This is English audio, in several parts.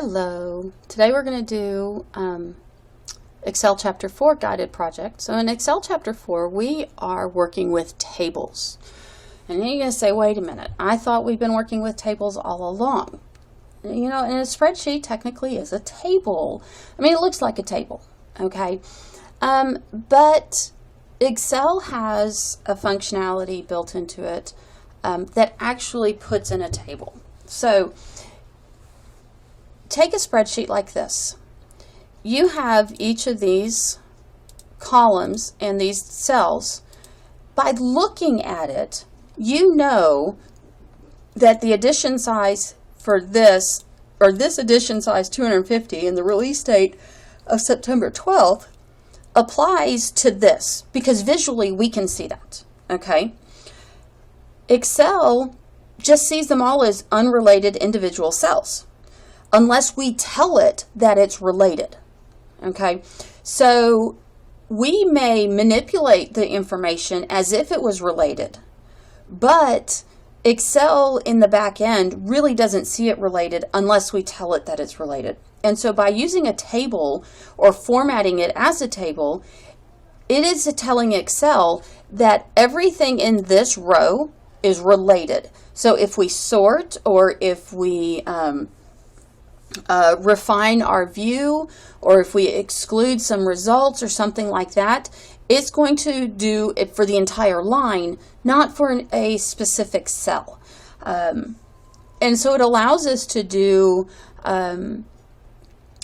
Hello. Today we're going to do Excel Chapter 4 guided project. So in Excel Chapter 4 we are working with tables. And then you're going to say, wait a minute, I thought we've been working with tables all along. You know, and a spreadsheet technically is a table. I mean, it looks like a table, okay? But Excel has a functionality built into it that actually puts in a table. So take a spreadsheet like this. You have each of these columns and these cells. By looking at it, you know that the addition size for this, or this addition size 250 and the release date of September 12th applies to this, because visually we can see that, okay? Excel just sees them all as unrelated individual cells, unless we tell it that it's related, okay? So we may manipulate the information as if it was related, but Excel in the back end really doesn't see it related unless we tell it that it's related. And so by using a table or formatting it as a table, it is telling Excel that everything in this row is related. So if we sort, or if we refine our view, or if we exclude some results or something like that, it's going to do it for the entire line, not for a specific cell. And so it allows us to do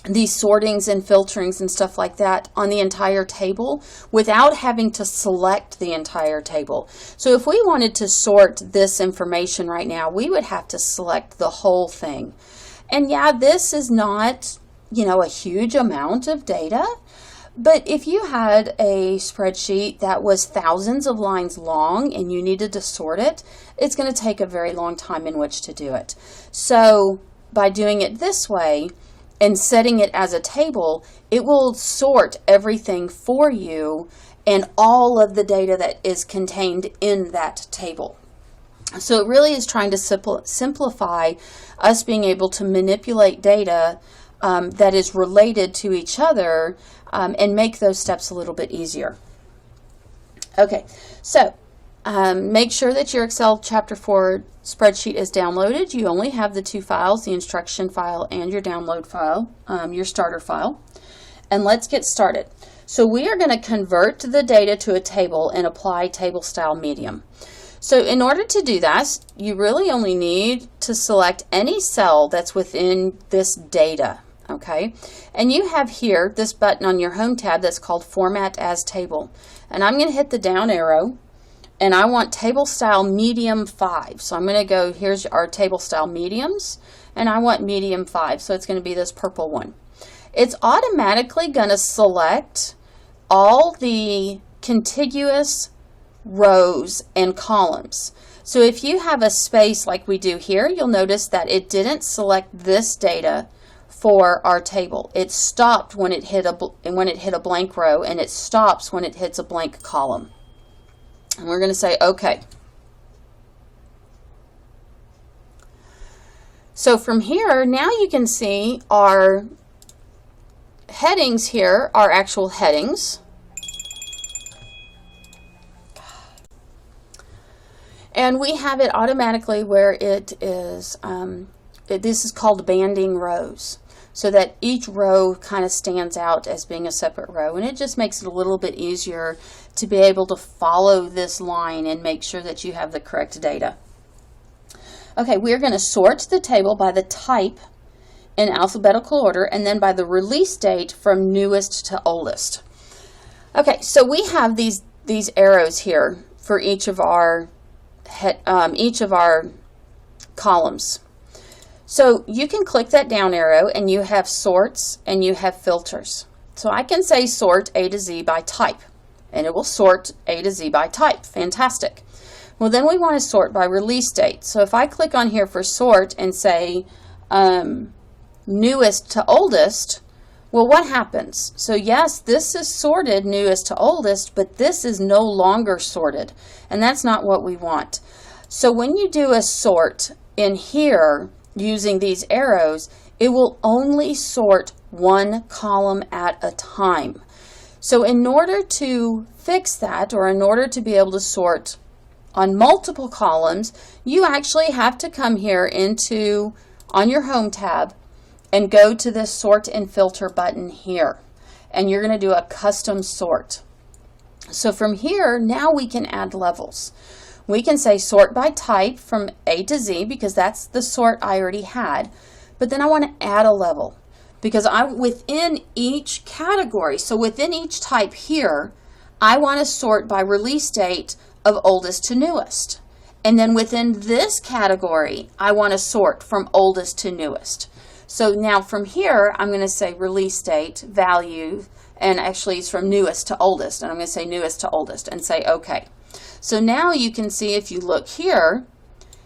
these sortings and filterings and stuff like that on the entire table without having to select the entire table. So if we wanted to sort this information right now, we would have to select the whole thing. And yeah, this is not, you know, a huge amount of data, but if you had a spreadsheet that was thousands of lines long and you needed to sort it, it's going to take a very long time in which to do it. So by doing it this way and setting it as a table, it will sort everything for you and all of the data that is contained in that table. So it really is trying to simplify us being able to manipulate data that is related to each other and make those steps a little bit easier. Okay, so make sure that your Excel Chapter 4 spreadsheet is downloaded. You only have the two files, the instruction file and your download file, your starter file. And let's get started. So we are going to convert the data to a table and apply table style medium. So in order to do that, you really only need to select any cell that's within this data, okay? And you have here this button on your Home tab that's called Format as Table. And I'm going to hit the down arrow, and I want Table Style Medium 5. So I'm going to go, here's our Table Style Mediums, and I want Medium 5, so it's going to be this purple one. It's automatically going to select all the contiguous rows and columns. So if you have a space like we do here, you'll notice that it didn't select this data for our table. It stopped when it hit a blank row, and it stops when it hits a blank column. And we're going to say okay. So from here, now you can see our headings here are actual headings. And we have it automatically where it is, this is called banding rows, so that each row kind of stands out as being a separate row. And it just makes it a little bit easier to be able to follow this line and make sure that you have the correct data. Okay, we're going to sort the table by the type in alphabetical order, and then by the release date from newest to oldest. Okay, so we have these arrows here for each of our columns. So you can click that down arrow and you have sorts and you have filters. So I can say sort A to Z by type, and it will sort A to Z by type. Fantastic. Well, then we want to sort by release date. So if I click on here for sort and say newest to oldest, well, what happens? So yes, this is sorted newest to oldest, but this is no longer sorted, and that's not what we want. So when you do a sort in here, using these arrows, it will only sort one column at a time. So in order to fix that, or in order to be able to sort on multiple columns, you actually have to come here on your Home tab and go to this Sort and Filter button here. And you're going to do a custom sort. So from here, now we can add levels. We can say sort by type from A to Z, because that's the sort I already had. But then I want to add a level, because within each category, so within each type here, I want to sort by release date of oldest to newest. And then within this category, I want to sort from oldest to newest. So now from here, I'm going to say release date, value, and actually it's from newest to oldest. And I'm going to say newest to oldest and say OK. So now you can see, if you look here,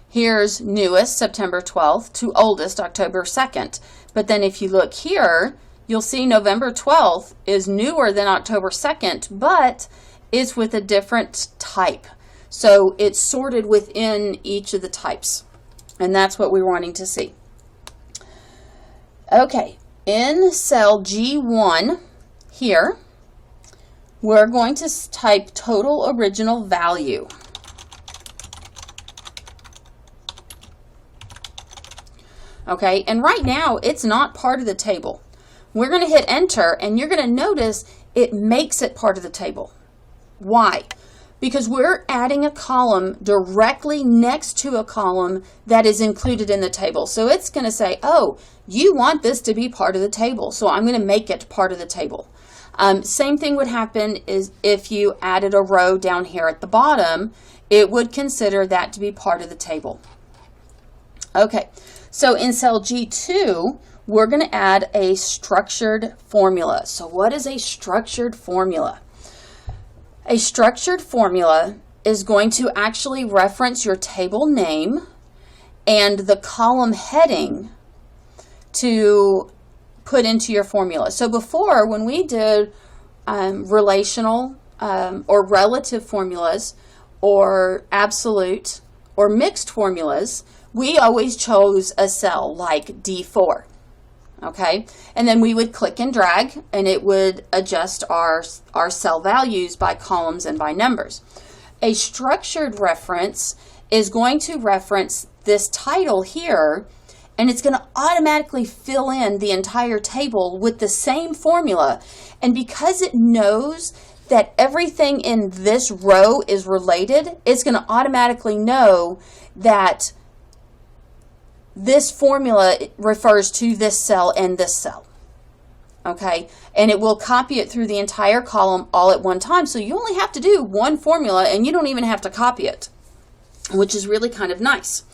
here's newest, September 12th, to oldest, October 2nd. But then if you look here, you'll see November 12th is newer than October 2nd, but it's with a different type. So it's sorted within each of the types. And that's what we're wanting to see. Okay, in cell G1 here, we're going to type total original value. Okay, and right now it's not part of the table. We're going to hit enter, and you're going to notice it makes it part of the table. Why? Because we're adding a column directly next to a column that is included in the table. So it's going to say, oh, you want this to be part of the table, so I'm going to make it part of the table. Same thing would happen is if you added a row down here at the bottom, it would consider that to be part of the table. Okay, so in cell G2, we're going to add a structured formula. So what is a structured formula? A structured formula is going to actually reference your table name and the column heading to put into your formula. So before, when we did relational or relative formulas or absolute or mixed formulas, we always chose a cell like D4. Okay, and then we would click and drag, and it would adjust our cell values by columns and by numbers. A structured reference is going to reference this title here, and it's going to automatically fill in the entire table with the same formula. And because it knows that everything in this row is related, it's going to automatically know that this formula refers to this cell and this cell. Okay, and it will copy it through the entire column all at one time. So you only have to do one formula, and you don't even have to copy it, which is really kind of nice.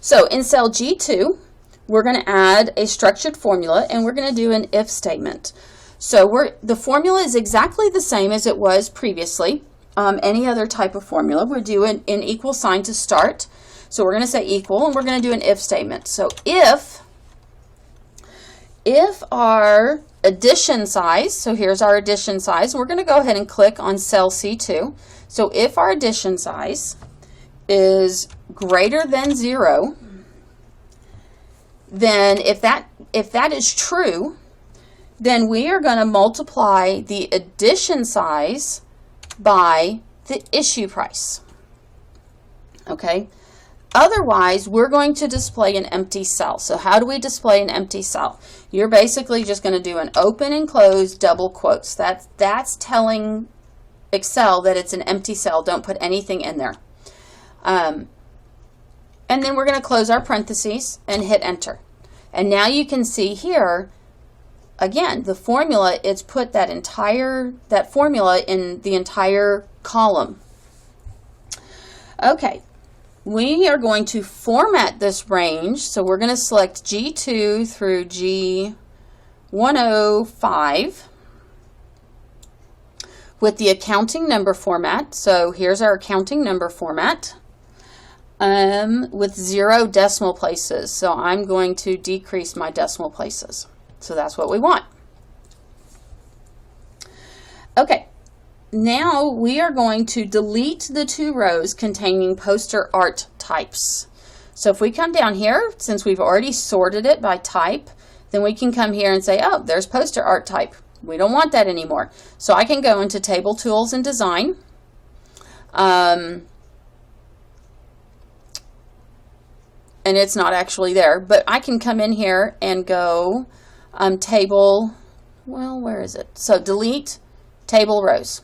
So in cell G2, we're going to add a structured formula, and we're going to do an if statement. So the formula is exactly the same as it was previously. Any other type of formula, we're doing an equal sign to start. So we're going to say equal, and we're going to do an if statement. So if our addition size, so here's our addition size, we're going to go ahead and click on cell C2. So if our addition size is greater than 0, then if that is true, then we are going to multiply the addition size by the issue price. Okay? Otherwise, we're going to display an empty cell. So how do we display an empty cell? You're basically just going to do an open and close double quotes. That's telling Excel that it's an empty cell. Don't put anything in there. And then we're going to close our parentheses and hit enter. And now you can see here, again, the formula, it's put that formula in the entire column. Okay. We are going to format this range, so we're going to select G2 through G105 with the accounting number format. So here's our accounting number format with 0 decimal places. So I'm going to decrease my decimal places. So that's what we want. Okay. Now we are going to delete the 2 rows containing poster art types. So if we come down here, since we've already sorted it by type, then we can come here and say, oh, there's poster art type. We don't want that anymore. So I can go into Table Tools and Design. And it's not actually there, but I can come in here and go table, well, where is it? So delete table rows,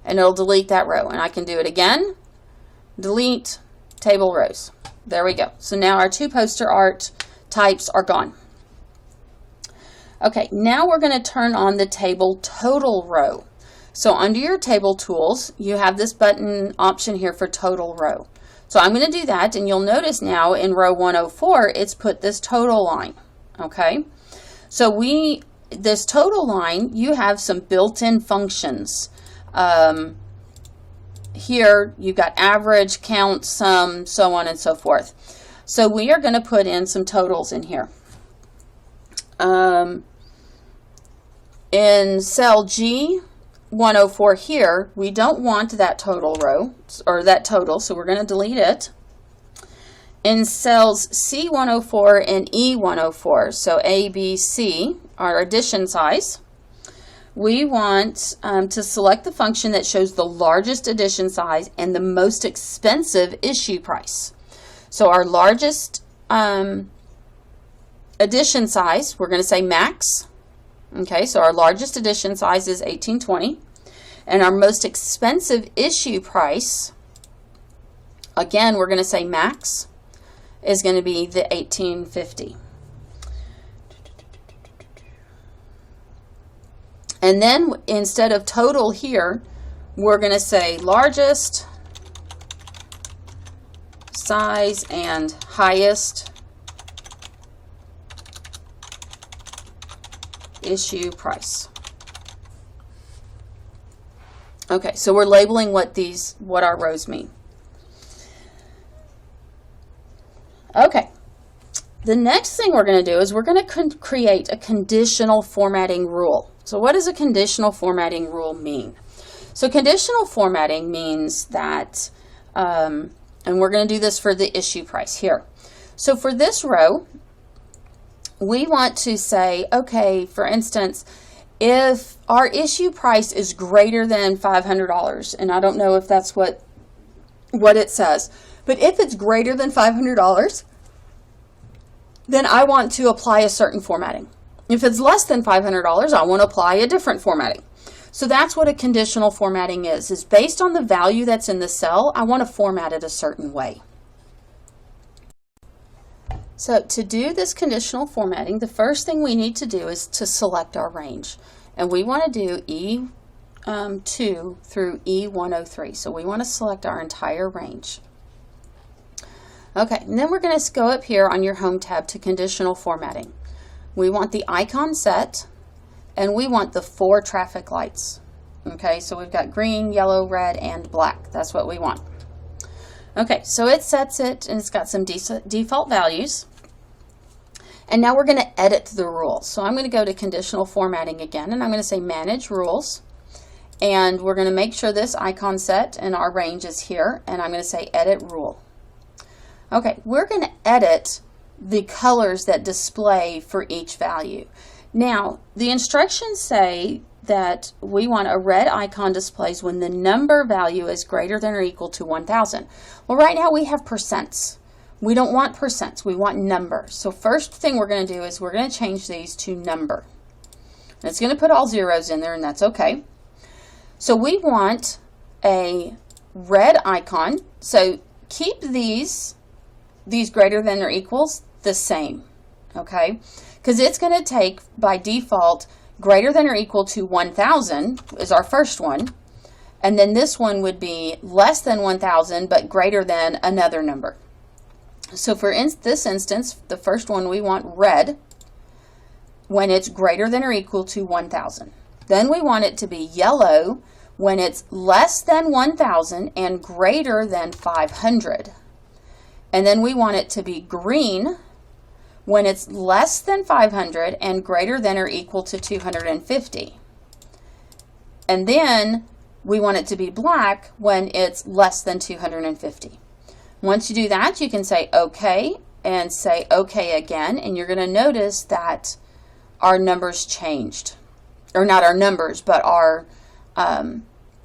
and it'll delete that row. And I can do it again, delete table rows. There we go. So now our 2 poster art types are gone. Okay, now we're going to turn on the table total row. So under your table tools, you have this button option here for total row. So I'm going to do that, and you'll notice now in row 104, it's put this total line. Okay, so this total line, you have some built-in functions. Here you've got average, count, sum, so on and so forth. So we are going to put in some totals in here. In cell G104 here, we don't want that total row, or that total, so we're going to delete it. In cells C104 and E104, so A, B, C, our addition size, we want to select the function that shows the largest addition size and the most expensive issue price. So our largest addition size, we're going to say max. Okay, so our largest addition size is 1820. And our most expensive issue price, again, we're going to say max, is going to be the 1850. And then instead of total here, we're going to say largest size and highest issue price. Okay, so we're labeling what our rows mean. Okay, the next thing we're going to do is we're going to create a conditional formatting rule. So what does a conditional formatting rule mean? So conditional formatting means that, and we're going to do this for the issue price here. So for this row, we want to say, okay, for instance, if our issue price is greater than $500, and I don't know if that's what it says, but if it's greater than $500, then I want to apply a certain formatting. If it's less than $500, I want to apply a different formatting. So that's what a conditional formatting is based on the value that's in the cell, I want to format it a certain way. So to do this conditional formatting, the first thing we need to do is to select our range. And we want to do E2 through E103. So we want to select our entire range. Okay, and then we're going to go up here on your Home tab to conditional formatting. We want the icon set, and we want the 4 traffic lights. Okay, so we've got green, yellow, red, and black. That's what we want. Okay, so it sets it, and it's got some default values. And now we're going to edit the rules. So I'm going to go to conditional formatting again, and I'm going to say manage rules. And we're going to make sure this icon set and our range is here, and I'm going to say edit rule. Okay, we're going to edit the colors that display for each value. Now, the instructions say that we want a red icon displays when the number value is greater than or equal to 1,000. Well, right now we have percents. We don't want percents, we want number. So first thing we're going to do is we're going to change these to number. And it's going to put all zeros in there, and that's okay. So we want a red icon. So keep these greater than or equals the same, okay? Because it's going to take, by default, greater than or equal to 1,000 is our first one. And then this one would be less than 1,000, but greater than another number. So for this instance, the first one we want red when it's greater than or equal to 1,000. Then we want it to be yellow when it's less than 1,000 and greater than 500. And then we want it to be green when it's less than 500 and greater than or equal to 250. And then we want it to be black when it's less than 250. Once you do that, you can say OK and say OK again, and you're going to notice that our numbers changed. Or not our numbers, but our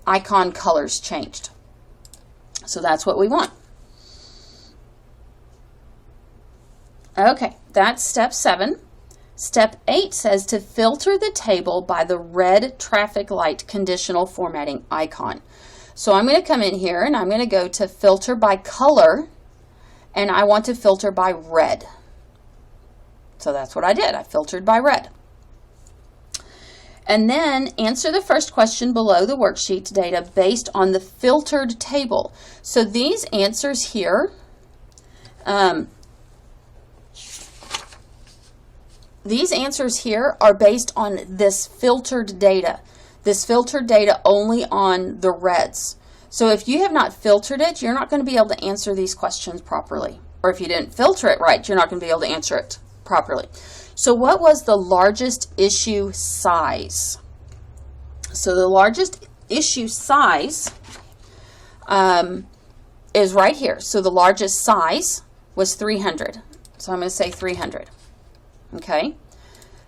icon colors changed. So that's what we want. Okay, that's step 7. Step 8 says to filter the table by the red traffic light conditional formatting icon. So I'm going to come in here and I'm going to go to filter by color, and I want to filter by red. So that's what I did. I filtered by red. And then answer the first question below the worksheet data based on the filtered table. So these answers here, are based on this filtered data. This filtered data only on the reds. So if you have not filtered it, you're not going to be able to answer these questions properly. Or if you didn't filter it right, you're not going to be able to answer it properly. So what was the largest issue size? So the largest issue size is right here. So the largest size was 300. So I'm going to say 300. Okay.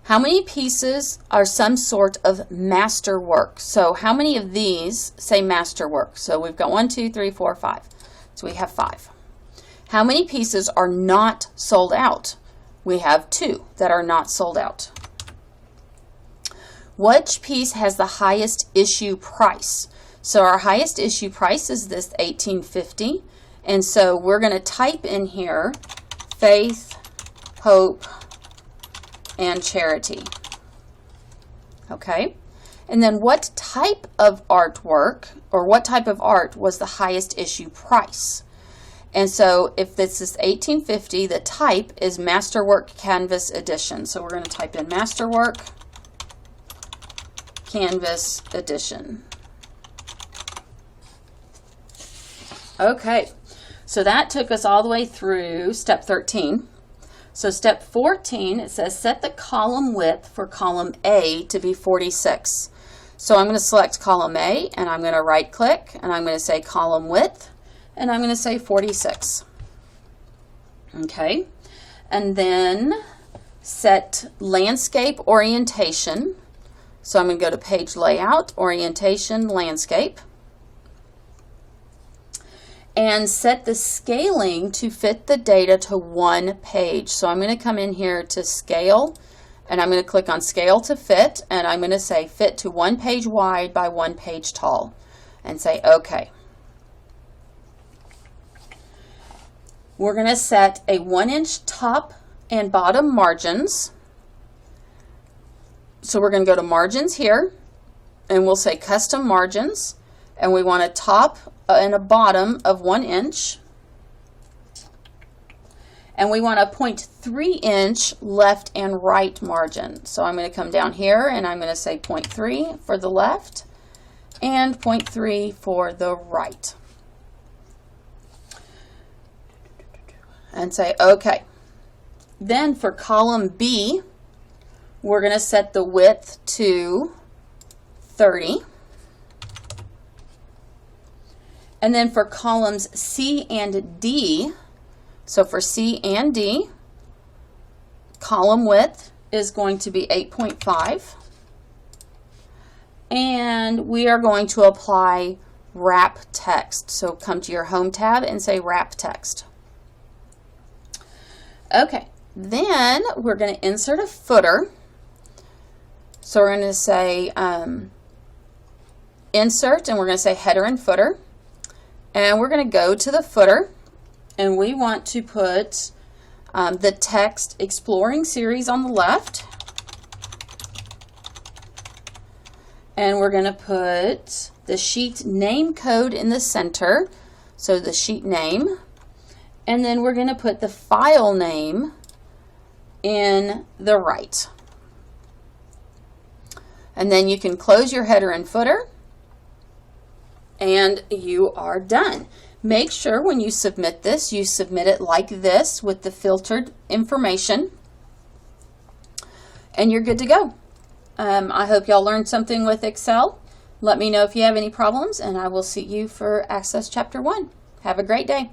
How many pieces are some sort of masterwork? So how many of these say masterwork? So we've got 1, 2, 3, 4, 5. So we have 5. How many pieces are not sold out? We have 2 that are not sold out. Which piece has the highest issue price? So our highest issue price is this $18.50. And so we're going to type in here faith, hope, and charity. Okay. And then what type of artwork or what type of art was the highest issue price? And so if this is $18.50, the type is Masterwork Canvas Edition. So we're going to type in Masterwork Canvas Edition. Okay, so that took us all the way through step 13. So step 14, it says set the column width for column A to be 46. So I'm going to select column A and I'm going to right click and I'm going to say column width and I'm going to say 46. Okay, and then set landscape orientation. So I'm going to go to page layout, orientation, landscape. And set the scaling to fit the data to one page. So I'm going to come in here to scale and I'm going to click on scale to fit and I'm going to say fit to 1 page wide by 1 page tall and say OK. We're going to set a 1-inch top and bottom margins. So we're going to go to margins here and we'll say custom margins and we want a top and a bottom of 1 inch. And we want a 0.3 inch left and right margin. So I'm going to come down here and I'm going to say 0.3 for the left and 0.3 for the right. And say OK. Then for column B, we're going to set the width to 30. And then for columns C and D, so for C and D, column width is going to be 8.5. And we are going to apply wrap text. So come to your home tab and say wrap text. Okay, then we're going to insert a footer. So we're going to say insert and we're going to say header and footer. And we're going to go to the footer and we want to put the text Exploring Series on the left. And we're going to put the sheet name code in the center, so the sheet name. And then we're going to put the file name in the right. And then you can close your header and footer. And you are done. Make sure when you submit this, you submit it like this with the filtered information. And you're good to go. I hope y'all learned something with Excel. Let me know if you have any problems, and I will see you for Access Chapter 1. Have a great day.